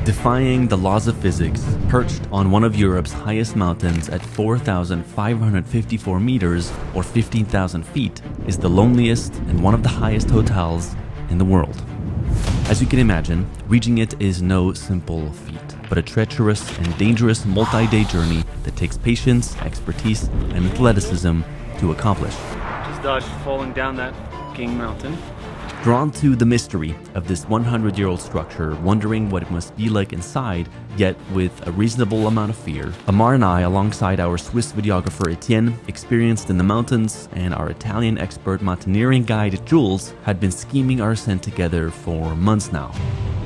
Defying the laws of physics, perched on one of Europe's highest mountains at 4,554 meters or 15,000 feet, is the loneliest and one of the highest hotels in the world. As you can imagine, reaching it is no simple feat, but a treacherous and dangerous multi-day journey that takes patience, expertise, and athleticism to accomplish. Just dodged falling down that fucking mountain. Drawn to the mystery of this 100-year-old structure, wondering what it must be like inside, yet with a reasonable amount of fear, Ammar and I, alongside our Swiss videographer Etienne, experienced in the mountains, and our Italian expert mountaineering guide Jules, had been scheming our ascent together for months now.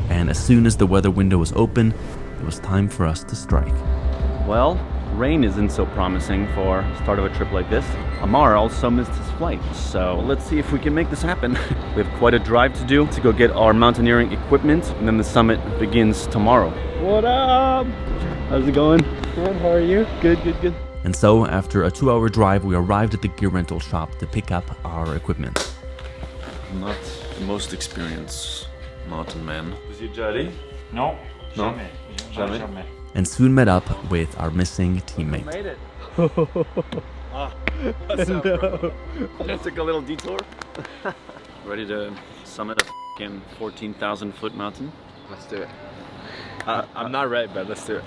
And as soon as the weather window was open, it was time for us to strike. Well, rain isn't so promising for the start of a trip like this. Ammar also missed his flight, so let's see if we can make this happen. We have quite a drive to do to go get our mountaineering equipment, and then the summit begins tomorrow. What up? How's it going? Good, how are you? Good, good, good. And so, after a 2-hour drive, we arrived at the gear rental shop to pick up our equipment. I'm not the most experienced mountain man. Was you Jody? No, No? jamais. Jamais? And soon met up with our missing teammate. Made it. What's up, bro? Took a little detour. Ready to summit a fucking 14,000 foot mountain? Let's do it. I'm not ready, but let's do it.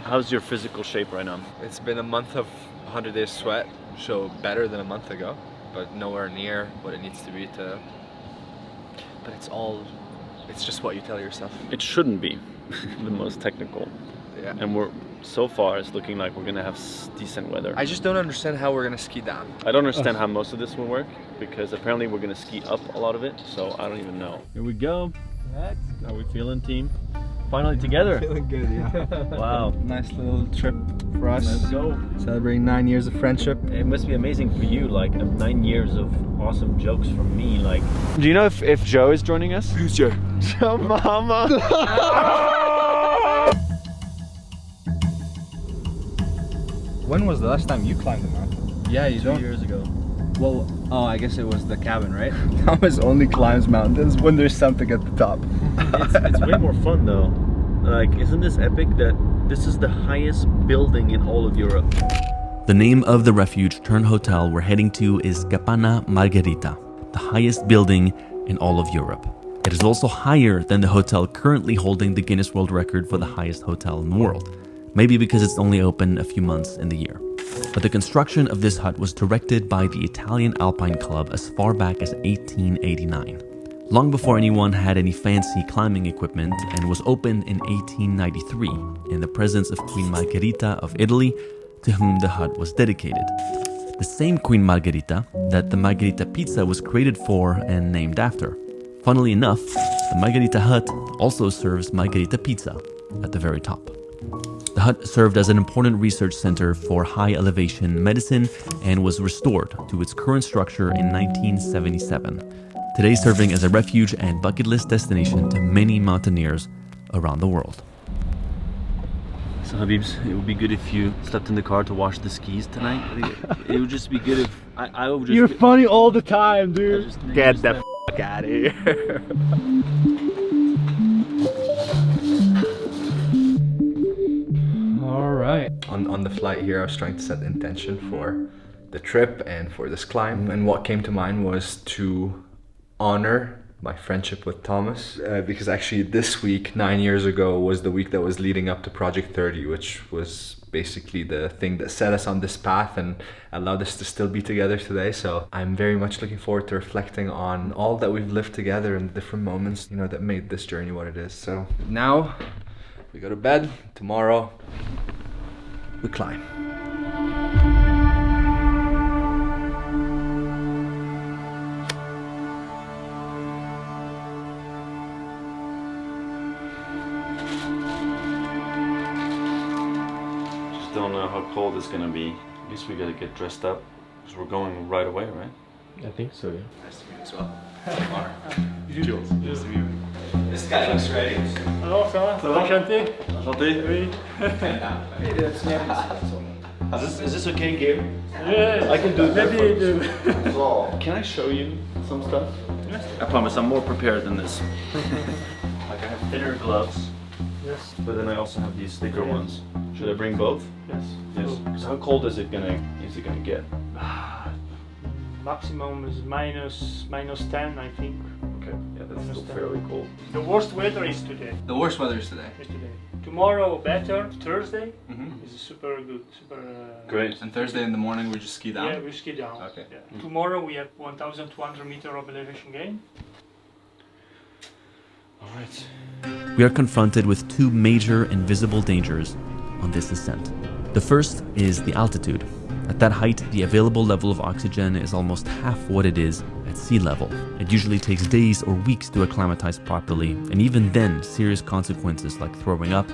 How's your physical shape right now? It's been a month of 100 days sweat, so better than a month ago, but nowhere near what it needs to be to... But it's just what you tell yourself. It shouldn't be the most technical. Yeah. And so far it's looking like we're gonna have decent weather. I just don't understand how we're gonna ski down. I don't understand how most of this will work, because apparently we're gonna ski up a lot of it, so I don't even know. Here we go. How are we feeling, team? Finally together. Feeling good, yeah. Wow. Nice little trip for us. Let's go. Celebrating 9 years of friendship. It must be amazing for you, like 9 years of awesome jokes from me. Like, do you know if Joe is joining us? Who's Joe? Joe Mama. When was the last time you climbed the mountain? Yeah, you 2 years ago. Well, I guess it was the cabin, right? Thomas only climbs mountains when there's something at the top. It's way more fun though. Like, isn't this epic that this is the highest building in all of Europe? The name of the refuge turned hotel we're heading to is Capanna Margherita, the highest building in all of Europe. It is also higher than the hotel currently holding the Guinness World Record for the highest hotel in the world. Maybe because it's only open a few months in the year. But the construction of this hut was directed by the Italian Alpine Club as far back as 1889. Long before anyone had any fancy climbing equipment, and was opened in 1893 in the presence of Queen Margherita of Italy, to whom the hut was dedicated. The same Queen Margherita that the Margherita pizza was created for and named after. Funnily enough, the Margherita hut also serves Margherita pizza at the very top. The hut served as an important research center for high elevation medicine and was restored to its current structure in 1977, today serving as a refuge and bucket list destination to many mountaineers around the world. So Habibs, it would be good if you slept in the car to wash the skis tonight. It would just be good if I would just... You're funny all the time, dude. Get the f*** out of here. Alright. On the flight here, I was trying to set the intention for the trip and for this climb, and what came to mind was to honor my friendship with Thomas, because actually this week, 9 years ago, was the week that was leading up to Project 30, which was basically the thing that set us on this path and allowed us to still be together today. So I'm very much looking forward to reflecting on all that we've lived together and the different moments, you know, that made this journey what it is. So now we go to bed. Tomorrow we climb. Don't know how cold it's gonna be. At least we gotta get dressed up because we're going right away, right? I think so, yeah. Nice to meet you as well. Ammar. Jules. Nice to meet you. This guy looks ready. Alors, ça va? Ça va, enchanté? Enchanté. Oui. Is this okay, Gabe? Yeah, I can do that. maybe Can I show you some stuff? I promise I'm more prepared than this. Like I have thinner gloves. Yes. But then I also have these thicker ones. Should I bring both? Yes. Yes. So how cold is it gonna get? Maximum is minus 10, I think. Okay. Yeah, that's still Minus 10. fairly cold. The worst weather is today. The worst weather is today. Tomorrow better. Thursday Mm-hmm. is super good. Super. Great. And Thursday in the morning we just ski down. Yeah, we ski down. Okay. Yeah. Tomorrow we have 1,200 meter of elevation gain. All right. We are confronted with two major invisible dangers on this ascent. The first is the altitude. At that height, the available level of oxygen is almost half what it is at sea level. It usually takes days or weeks to acclimatize properly, and even then, serious consequences like throwing up,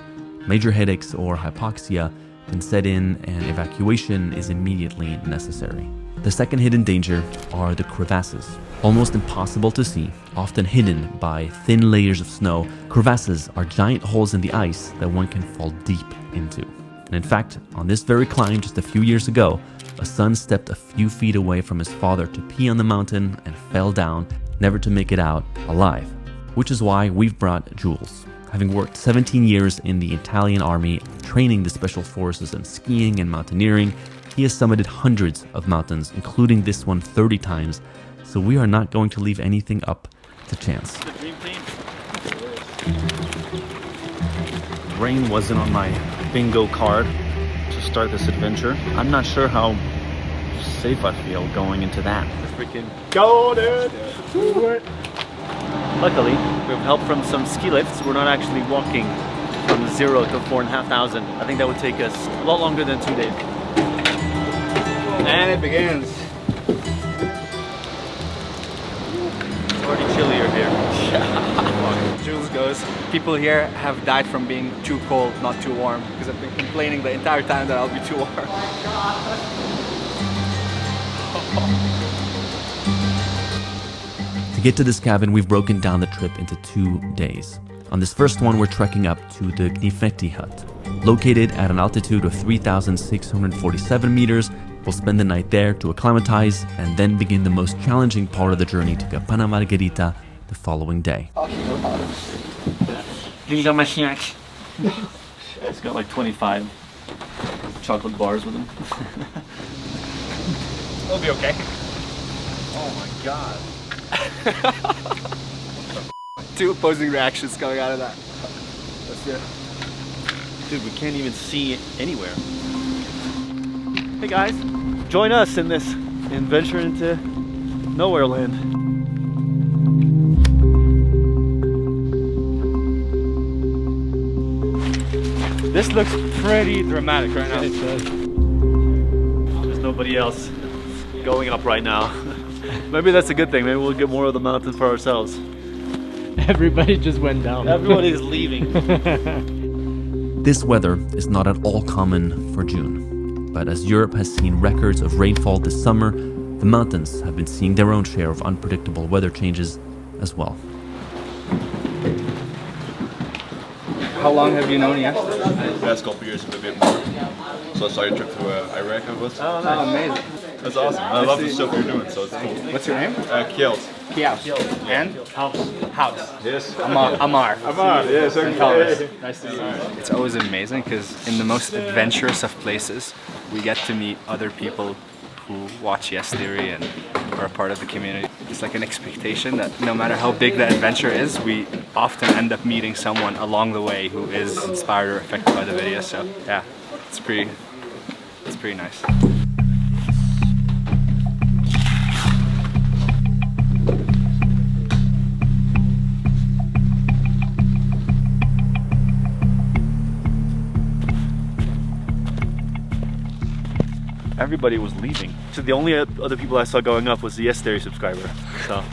major headaches, or hypoxia can set in, and evacuation is immediately necessary. The second hidden danger are the crevasses. Almost impossible to see, often hidden by thin layers of snow, crevasses are giant holes in the ice that one can fall deep into. And in fact, on this very climb just a few years ago, a son stepped a few feet away from his father to pee on the mountain and fell down, never to make it out alive. Which is why we've brought Jules. Having worked 17 years in the Italian army, training the special forces in skiing and mountaineering, he has summited hundreds of mountains, including this one 30 times, so we are not going to leave anything up to chance. The dream team. Rain wasn't on my bingo card to start this adventure. I'm not sure how safe I feel going into that. Freaking go, dude! Luckily, we have help from some ski lifts. We're not actually walking from 0 to 4,500. I think that would take us a lot longer than 2 days. And it begins. It's already chillier here. Jules goes, people here have died from being too cold, not too warm, because I've been complaining the entire time that I'll be too warm. To get to this cabin, we've broken down the trip into 2 days. On this first one, we're trekking up to the Gnifetti hut. Located at an altitude of 3,647 meters, we'll spend the night there to acclimatize and then begin the most challenging part of the journey to Capanna Margherita the following day. These are my snacks. It's got like 25 chocolate bars with them. It'll be okay. Oh my god. Two opposing reactions coming out of that. That's good. Dude, we can't even see anywhere. Hey guys, join us in this adventure into nowhere land. This looks pretty dramatic right now. It does. There's nobody else going up right now. Maybe that's a good thing. Maybe we'll get more of the mountain for ourselves. Everybody just went down. Everybody is leaving. This weather is not at all common for June, but as Europe has seen records of rainfall this summer, the mountains have been seeing their own share of unpredictable weather changes as well. How long have you known Yes? The last couple years, a bit more. So I saw your trip to Iraq, I was. Oh, amazing. That's awesome. I love the stuff you're doing, so it's cool. What's your name? Kjeld. Kiaus. And? House. Yes. Ammar. Ammar, yes, okay. Nice to meet you. It's always amazing because in the most adventurous of places, we get to meet other people who watch Yes Theory and are a part of the community. It's like an expectation that no matter how big the adventure is, we often end up meeting someone along the way who is inspired or affected by the video. So yeah, it's pretty nice. Everybody was leaving. So the only other people I saw going up was the Yes Theory subscriber. So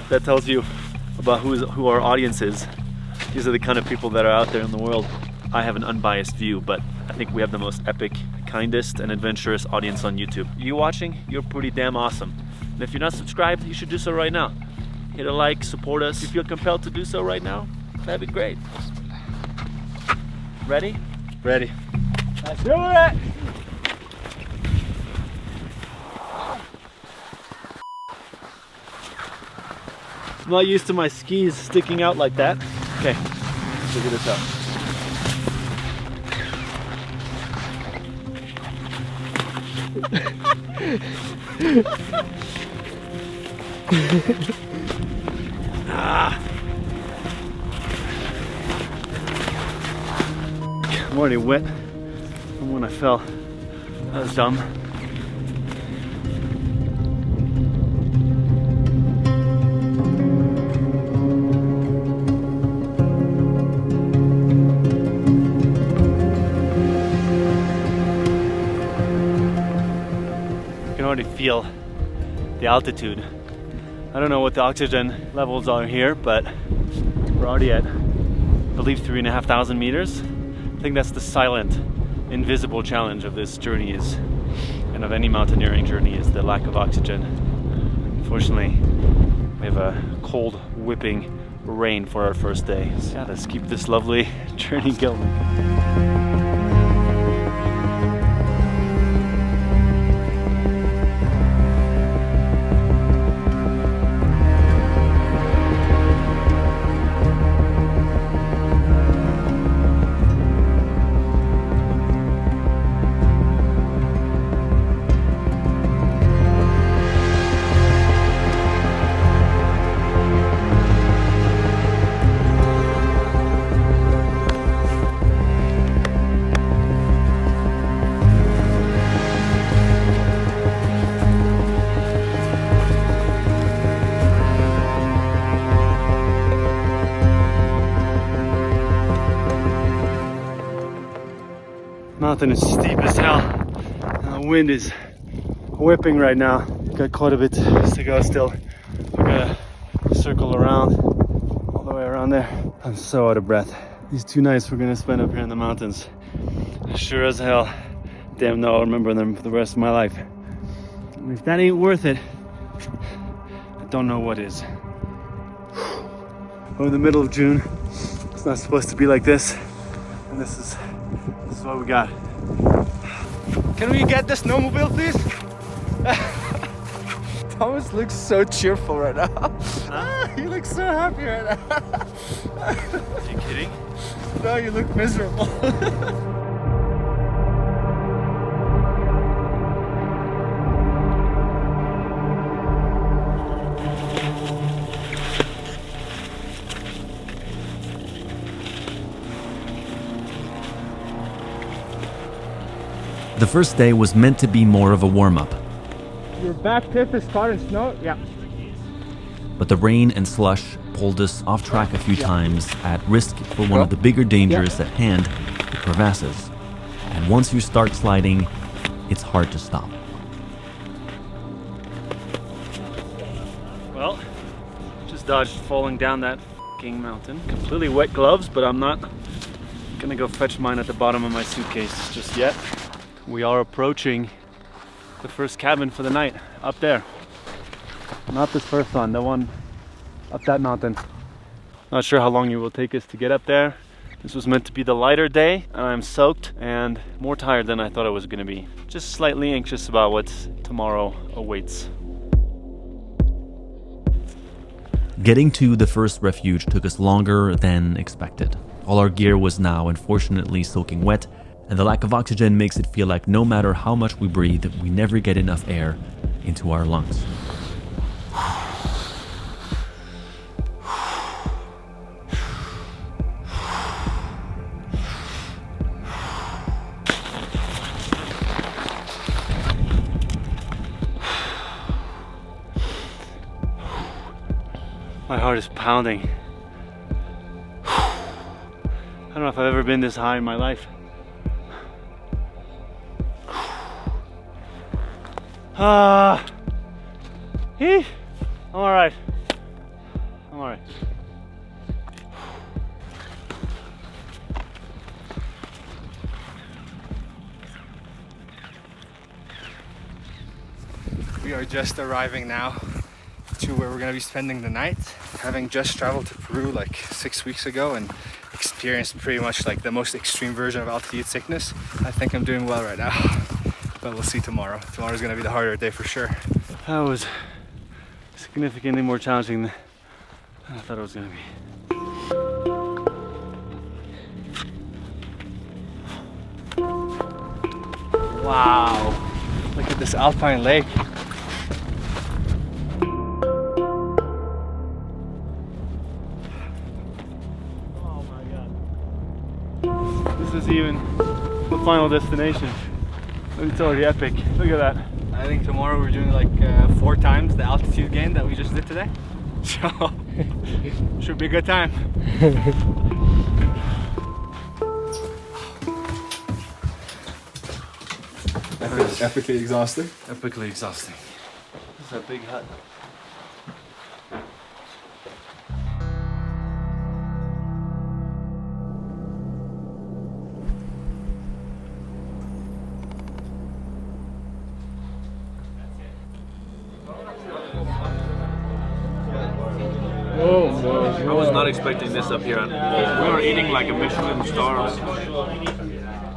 that tells you about who our audience is. These are the kind of people that are out there in the world. I have an unbiased view, but I think we have the most epic, kindest, and adventurous audience on YouTube. You watching? You're pretty damn awesome. And if you're not subscribed, you should do so right now. Hit a like, support us. If you feel compelled to do so right now, that'd be great. Ready? Ready. Let's do it! I'm not used to my skis sticking out like that. Okay, figure this out. I'm already wet from when I fell. That was dumb. I can already feel the altitude. I don't know what the oxygen levels are here, but we're already at, I believe, 3,500 meters. I think that's the silent, invisible challenge of this journey is, and of any mountaineering journey, is the lack of oxygen. Unfortunately, we have a cold, whipping rain for our first day. So yeah, let's keep this lovely journey going. Mountain is steep as hell, and the wind is whipping right now. Got quite a bit to go still. We're gonna circle around, all the way around there. I'm so out of breath. These 2 nights we're gonna spend up here in the mountains, sure as hell, damn no, I'll remember them for the rest of my life. And if that ain't worth it, I don't know what is. We're in the middle of June. It's not supposed to be like this, and this is what we got. Can we get the snowmobile, please? Thomas looks so cheerful right now. Huh? You look so happy right now. Are you kidding? No, you look miserable. The first day was meant to be more of a warm-up, Your back tip is caught in snow? Yeah. but the rain and slush pulled us off track a few times at risk for one of the bigger dangers at hand, the crevasses. And once you start sliding, it's hard to stop. Well, just dodged falling down that f***ing mountain. Completely wet gloves, but I'm not gonna go fetch mine at the bottom of my suitcase just yet. We are approaching the first cabin for the night, up there. Not this first one, the one up that mountain. Not sure how long it will take us to get up there. This was meant to be the lighter day, and I'm soaked and more tired than I thought I was gonna be. Just slightly anxious about what tomorrow awaits. Getting to the first refuge took us longer than expected. All our gear was now unfortunately soaking wet, and the lack of oxygen makes it feel like no matter how much we breathe, we never get enough air into our lungs. My heart is pounding. I don't know if I've ever been this high in my life. I'm alright. I'm alright. We are just arriving now to where we're gonna be spending the night. Having just traveled to Peru like 6 weeks ago and experienced pretty much like the most extreme version of altitude sickness, I think I'm doing well right now. But we'll see tomorrow. Tomorrow's gonna be the harder day for sure. That was significantly more challenging than I thought it was gonna be. Wow, like a at this alpine lake. Oh my god. This is even the final destination. It's already epic. Look at that. I think tomorrow we're doing like 4 times the altitude gain that we just did today. So, should be a good time. Epically exhausting. Epically exhausting. This is a big hut. I was not expecting this up here. We were eating like a Michelin star.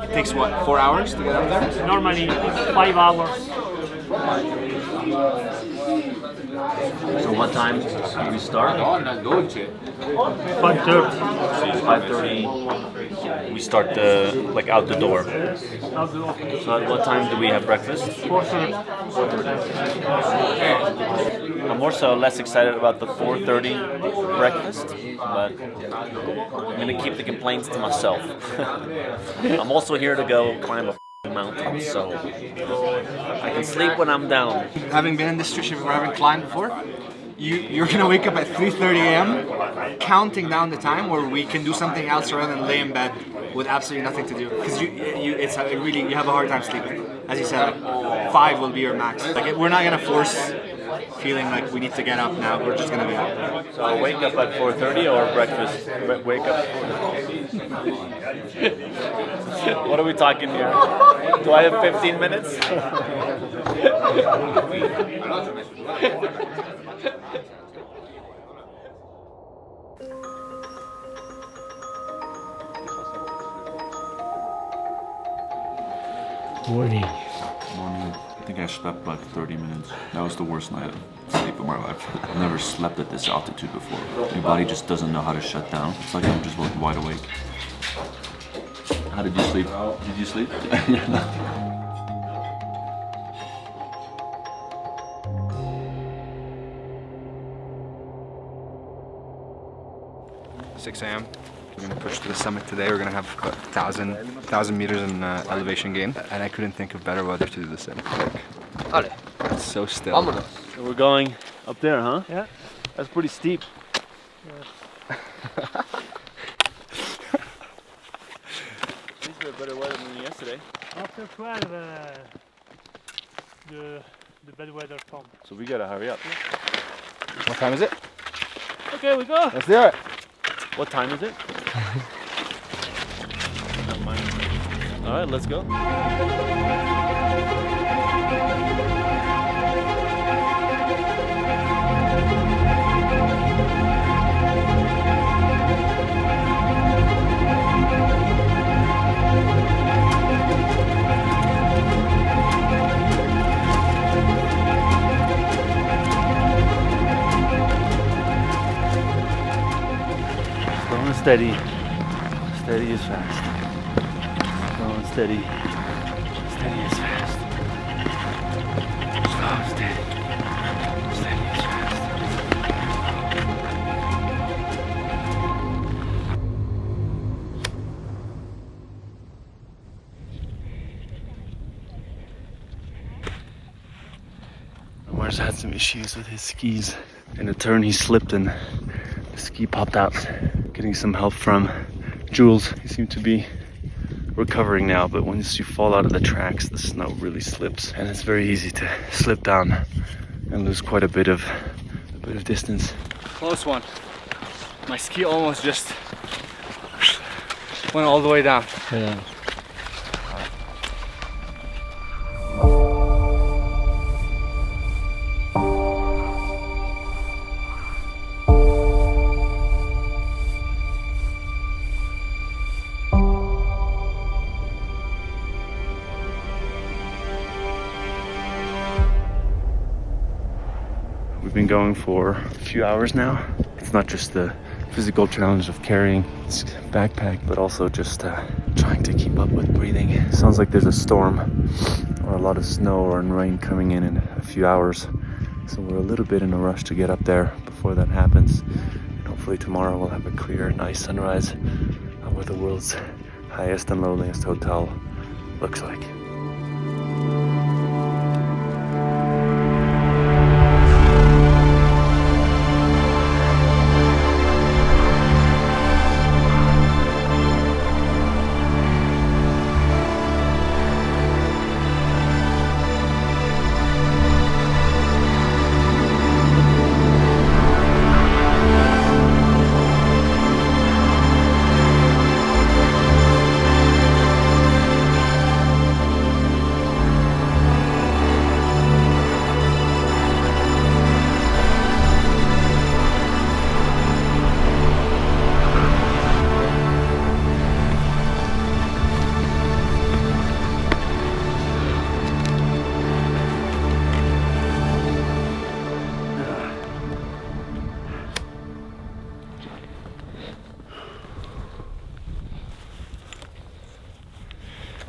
It takes what, 4 hours to get up there? Normally it's 5 hours. So what time do we start? 5:30. 5:30. We start like out the door. So at what time do we have breakfast? 4:30. I'm more so less excited about the 4:30 breakfast, but I'm gonna keep the complaints to myself. I'm also here to go climb a mountain, so I can sleep when I'm down. Having been in this situation where I haven't climbed before, you're gonna wake up at 3:30 a.m. counting down the time where we can do something else rather than lay in bed with absolutely nothing to do. Because you have a hard time sleeping. As you said, like, 5 will be your max. Like we're not gonna force feeling like we need to get up now. We're just gonna be up. So I'll wake up at 4:30 or breakfast? Wake up. What are we talking here? Do I have 15 minutes? Morning. Morning. I think I slept like 30 minutes. That was the worst night of sleep of my life. I've never slept at this altitude before. My body just doesn't know how to shut down. It's like I'm just wide awake. How did you sleep? Did you sleep? 6 a.m. We're gonna push to the summit today. We're gonna have about 1,000 meters in elevation gain, and I couldn't think of better weather to do this in. Like, it's so still. So we're going up there, huh? Yeah. That's pretty steep. These were better weather than yesterday. After 12, the bad weather comes. So we gotta hurry up. What time is it? Okay, we go. Let's do it. What time is it? Not mine. All right, let's go. Slow and steady. Steady is fast. Slow and steady. Steady is fast. Slow and steady. Steady is fast. Ammar's had some issues with his skis. In a turn he slipped and the ski popped out. Getting some help from Jules. He seemed to be recovering now, but once you fall out of the tracks, the snow really slips, and it's very easy to slip down and lose quite a bit of distance. Close one. My ski almost just went all the way down. Yeah. We've been going for a few hours now. It's not just the physical challenge of carrying this backpack, but also just trying to keep up with breathing. Sounds like there's a storm or a lot of snow or rain coming in a few hours. So we're a little bit in a rush to get up there before that happens. And hopefully tomorrow we'll have a clear, nice sunrise on what the world's highest and loneliest hotel looks like.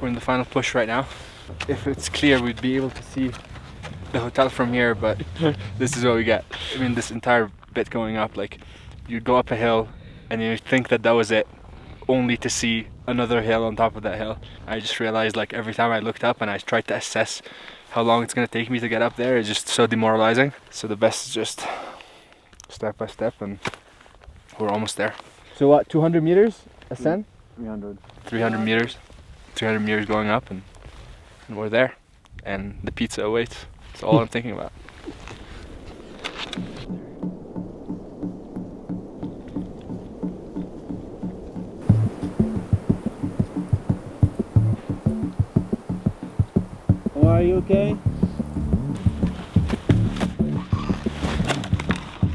We're in the final push right now. If it's clear, we'd be able to see the hotel from here, but this is what we get. I mean, this entire bit going up, like, you'd go up a hill and you'd think that that was it, only to see another hill on top of that hill. I just realized, like, every time I looked up and I tried to assess how long it's gonna take me to get up there, it's just so demoralizing. So the best is just step by step, and we're almost there. So what, 200 meters ascent? 300 meters. 300 meters going up, and we're there, and the pizza awaits. That's all I'm thinking about. Are you okay?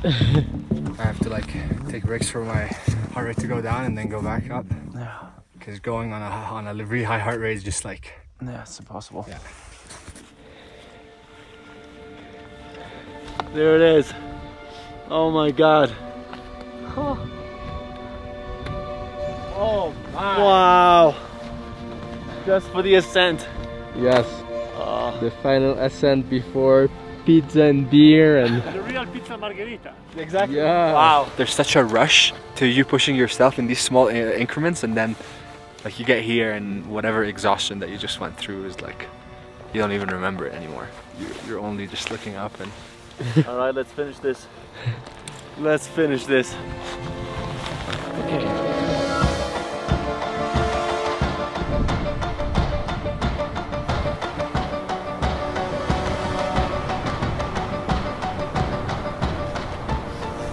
I have to like take breaks for my heart rate to go down and then go back up. Yeah, Because going on a really high heart rate is just like... yeah, it's impossible. Yeah. There it is. Oh my God. Oh my. Wow. Just for the ascent. Yes, the final ascent before pizza and beer and... The real pizza margherita. Exactly. Yeah. Wow. There's such a rush to you pushing yourself in these small increments, and then like you get here and whatever exhaustion that you just went through is like, you don't even remember it anymore. You're only just looking up and... All right, let's finish this. Let's finish this. Okay.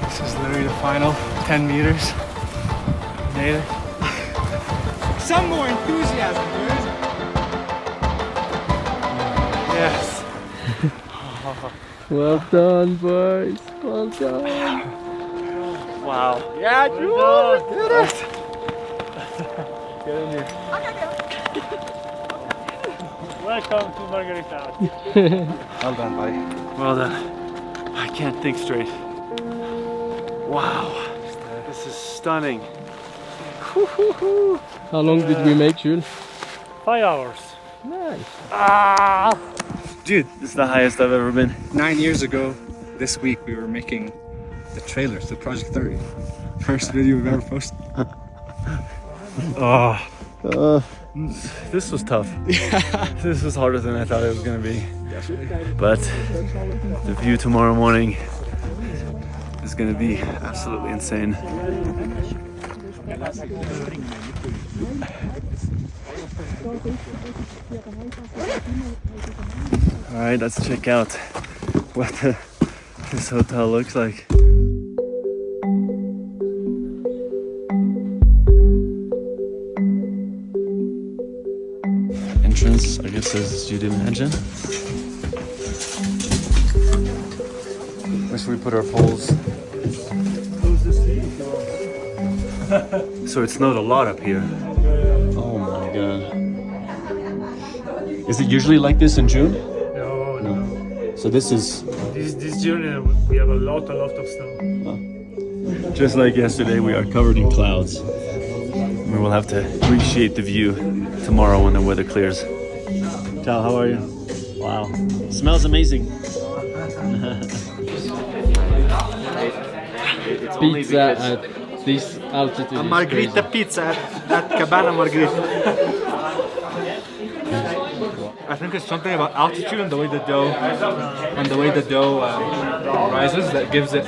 This is literally the final 10 meters. Made it. Some more enthusiasm, dude. Yes. Well done, boys. Well done. Wow. Yeah, Jules. Did it. Get in here. Welcome to Margherita. Well done, buddy. Well done. I can't think straight. Wow. This is stunning. How long did we make, Jules? 5 hours. Nice. Ah! Dude, this is the highest I've ever been. 9 years ago, this week, we were making the trailer to Project 30. First video we've ever posted. Oh. This was tough. This was harder than I thought it was going to be. But the view tomorrow morning is going to be absolutely insane. All right, let's check out what this hotel looks like. Entrance, I guess, as you'd imagine. Where should we put our poles? So it snowed a lot up here. Oh my god. Is it usually like this in June? No. So this is... This journey we have a lot of snow. Just like yesterday, we are covered in clouds. We will have to appreciate the view tomorrow when the weather clears. Ciao, how are you? Wow. Smells amazing. Pizza at this altitude. A margherita pizza at Capanna Margherita. I think it's something about altitude and the way the dough rises that gives it.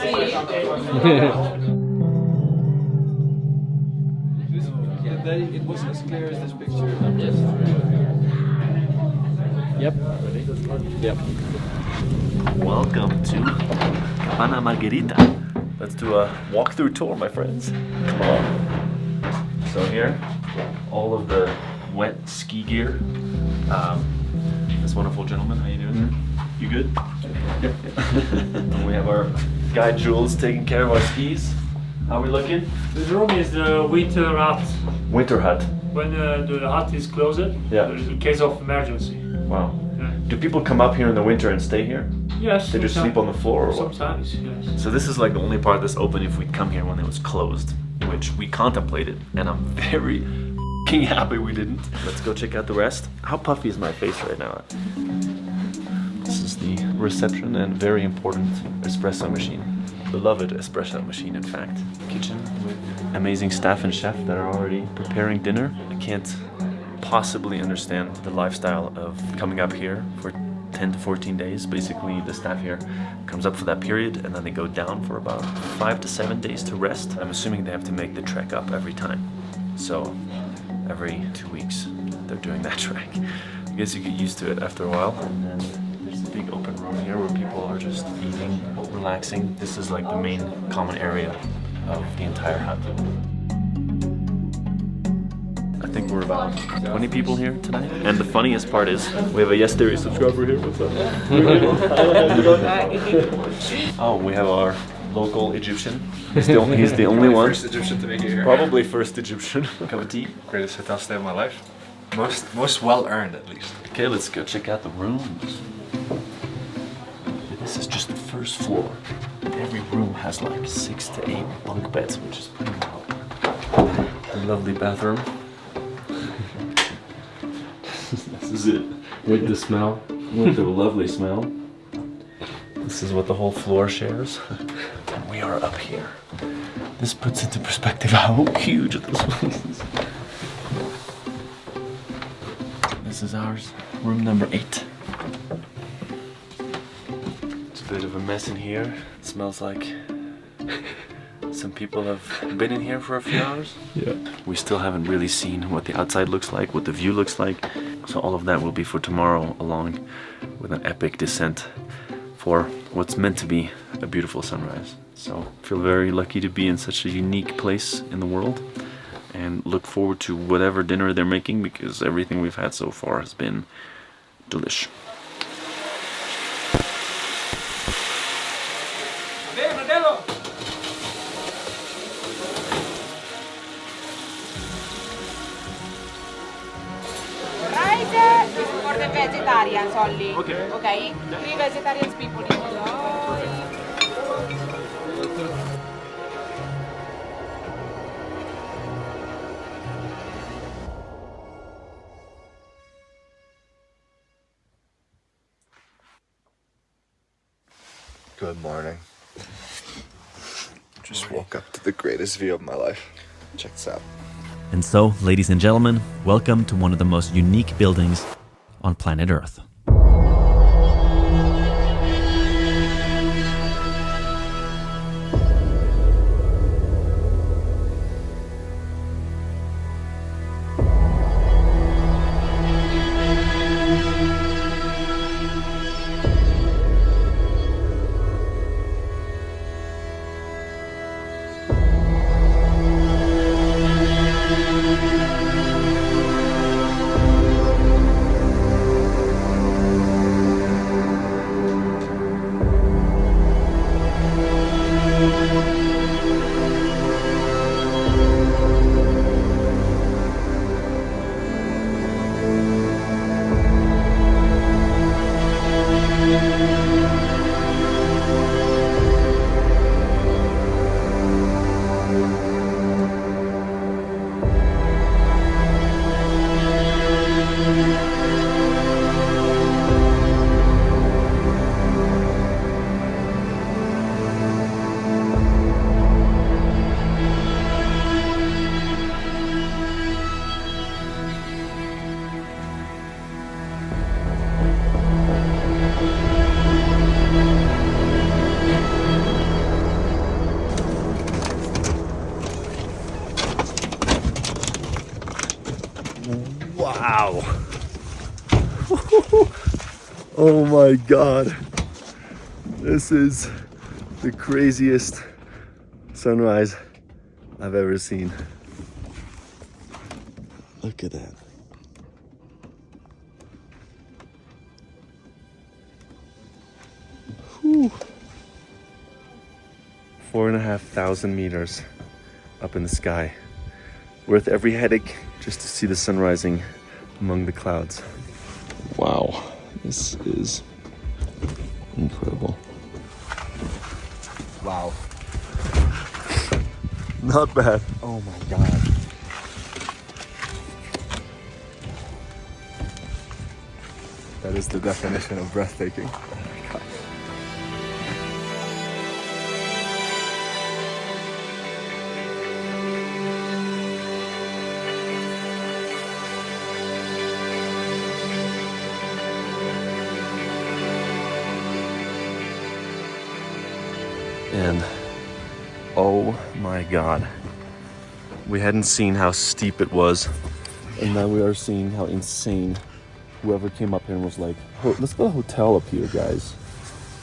It wasn't as clear as this picture. Yep. Yep. Welcome to Capanna Margherita. Let's do a walkthrough tour, my friends. Come on. So here, all of the wet ski gear. This wonderful gentleman, how you doing? You good? We have our guy Jules taking care of our skis. How we looking? This room is the winter hut. Winter hut. When the hut is closed, in case of emergency. Wow. Yeah. Do people come up here in the winter and stay here? Yes. They just sleep on the floor or what? Sometimes, yes. So this is like the only part that's open if we'd come here when it was closed, which we contemplated, and I'm very f***ing happy we didn't. Let's go check out the rest. How puffy is my face right now? This is the reception and very important espresso machine. Beloved espresso machine, in fact. Kitchen with amazing staff and chef that are already preparing dinner. I can't possibly understand the lifestyle of coming up here for 10 to 14 days. Basically, the staff here comes up for that period and then they go down for about 5 to 7 days to rest. I'm assuming they have to make the trek up every time. So every 2 weeks they're doing that trek. I guess you get used to it after a while. And then there's a big open room here where people are just eating, relaxing. This is like the main common area of the entire hut. I think we're about 20 people here tonight. And the funniest part is, we have a Yes Theory subscriber here. What's up? Oh, we have our local Egyptian. He's the only one. First Egyptian to make it here. Probably first Egyptian. Cup of tea. Greatest hotel stay of my life. Most well earned, at least. Okay, let's go check out the rooms. This is just the first floor. Every room has like 6 to 8 bunk beds, which is pretty wild. A lovely bathroom. This is it. With the smell. With the lovely smell. This is what the whole floor shares. And we are up here. This puts into perspective how huge this place is. This is ours. Room number 8. It's a bit of a mess in here. It smells like some people have been in here for a few hours. Yeah. We still haven't really seen what the outside looks like, what the view looks like. So all of that will be for tomorrow, along with an epic descent for what's meant to be a beautiful sunrise. So I feel very lucky to be in such a unique place in the world, and look forward to whatever dinner they're making, because everything we've had so far has been delish. Rice is for the vegetarians only. Okay. Okay? 3 vegetarian people in here. Good morning. Just woke up to the greatest view of my life. Check this out. And so, ladies and gentlemen, welcome to one of the most unique buildings on planet Earth. Wow. Oh my God. This is the craziest sunrise I've ever seen. Look at that. Whew. 4,500 meters up in the sky. Worth every headache just to see the sun rising among the clouds. Wow, this is incredible. Wow. Not bad. Oh my God. That is the definition of breathtaking. Oh my God. And oh my God, we hadn't seen how steep it was, and now we are seeing how insane whoever came up here and was like, oh, let's go to a hotel up here, guys.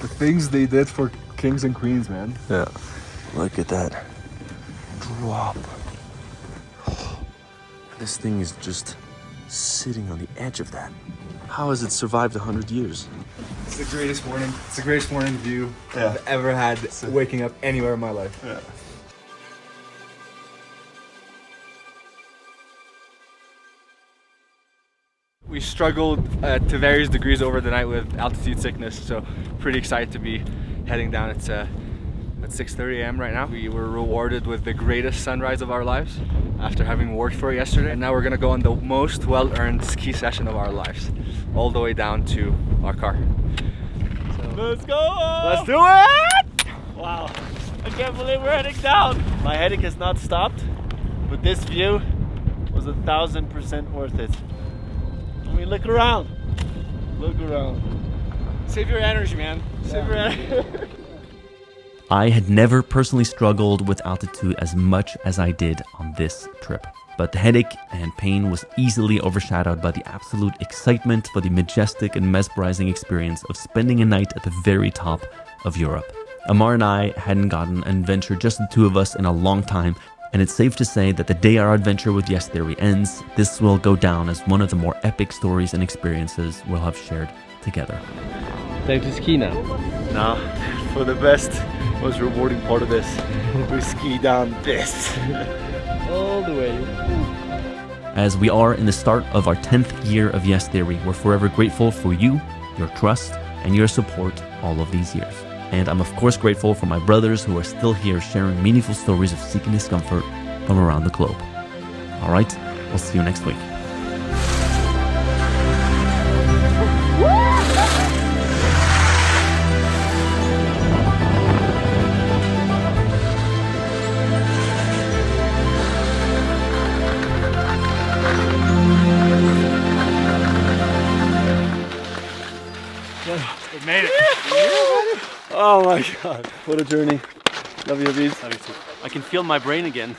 The things they did for kings and queens, man. Yeah, look at that drop. This thing is just sitting on the edge of that. How has it survived 100 years? It's the greatest morning. It's the greatest morning view I've ever had waking up anywhere in my life. Yeah. We struggled to various degrees over the night with altitude sickness, so pretty excited to be heading down. It's at 6:30 a.m. right now. We were rewarded with the greatest sunrise of our lives after having worked for it yesterday. And now we're gonna go on the most well-earned ski session of our lives, all the way down to our car. So, let's go! Let's do it! Wow, I can't believe we're heading down. My headache has not stopped, but this view was 1,000% worth it. I mean, look around. Look around. Save your energy, man. Save your energy. I had never personally struggled with altitude as much as I did on this trip. But the headache and pain was easily overshadowed by the absolute excitement for the majestic and mesmerizing experience of spending a night at the very top of Europe. Ammar and I hadn't gotten an adventure just the two of us in a long time, and it's safe to say that the day our adventure with Yes Theory ends, this will go down as one of the more epic stories and experiences we'll have shared together. Time to ski now. Now, for the best, most rewarding part of this, we ski down this. All the way. As we are in the start of our 10th year of Yes Theory, we're forever grateful for you, your trust, and your support all of these years. And I'm of course grateful for my brothers who are still here sharing meaningful stories of seeking discomfort from around the globe. All right, we'll see you next week. We made it. Oh my God, what a journey. Love you, bees. Love you too. I can feel my brain again.